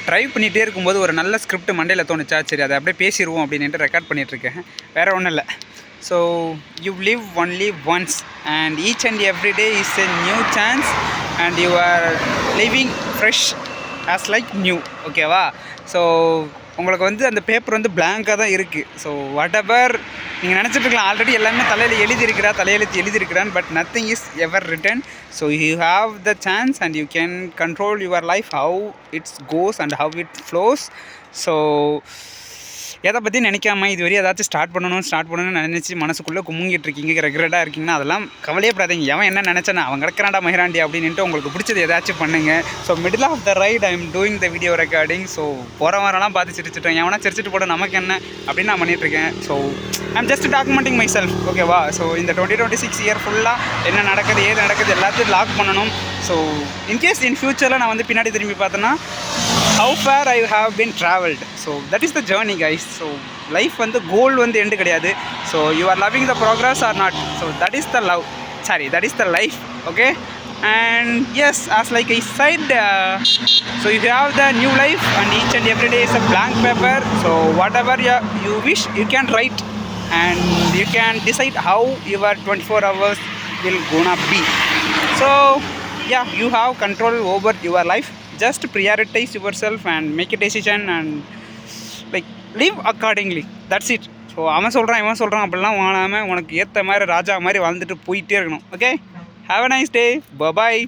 Drive பண்ணிகிட்டே இருக்கும்போது ஒரு நல்ல ஸ்கிரிப்ட் மண்டையில் தோணுச்சா, சரி அதை அப்படியே பேசிடுவோம் அப்படின்ட்டு ரெக்கார்ட் பண்ணிகிட்ருக்கேன். வேறு ஒன்றும் இல்லை. So you live only once and each and every day is a new chance and you are living fresh as like new. ஓகேவா? ஸோ உங்களுக்கு வந்து அந்த பேப்பர் வந்து பிளாங்காக தான் இருக்குது. ஸோ வாட் எவர் நீங்கள் நினச்சிட்ருக்கலாம் ஆல்ரெடி எல்லாமே தலையெழுத்து எழுதியிருக்கிறான், but nothing is ever written. So you have the chance and you can control your life how it's goes and how it flows. So எதை பற்றி நினைக்காம இதுவரை ஏதாச்சும் ஸ்டார்ட் பண்ணணும்னு நினச்சி மனசுக்குள்ளே குமுங்கிட்டு இருக்கீங்க, ரெகுலராக இருக்கீங்கன்னா அதெல்லாம் கவலையப்படாதீங்க. எவன் என்ன நினச்சானா அவன் கிடக்கிறான்டா மகிராண்டி அப்படின்ட்டு உங்களுக்கு பிடிச்சது ஏதாச்சும் பண்ணுங்கள். So middle of the right I am doing the video recording. So போகிற வாரம்லாம் பார்த்து சிரிச்சிட்டேன், எவனா சிரிச்சிட்டு போட நமக்கு என்ன அப்படின்னு நான் பண்ணிகிட்ருக்கேன். So I am just documenting my self. ஓகேவா? ஸோ இந்த 2026 இயர் ஃபுல்லாக என்ன நடக்குது ஏது நடக்குது எல்லாத்தையும் லாக் பண்ணணும். ஸோ இன்கேஸ் இன் ஃப்யூச்சரில் நான் வந்து பின்னாடி திரும்பி பார்த்தேன்னா how far I have been traveled. So that is the journey, guys. So life வந்து goal வந்து end கிடையாது. So you are loving the progress or not. So that is the love. Sorry, that is the life. Okay? And yes, as like I said, so you have the new life and each and every day is a blank paper. So whatever you wish you can write and you can decide how your 24 hours will gonna be. So yeah, you have control over your life. Just prioritize yourself and make a decision and like live accordingly. That's it. So அவன் சொல்கிறான் அப்படிலாம் வாழாமல் உனக்கு ஏற்ற மாதிரி ராஜா மாதிரி வாழ்ந்துட்டு போயிட்டே இருக்கணும். Okay, have a nice day. Bye bye.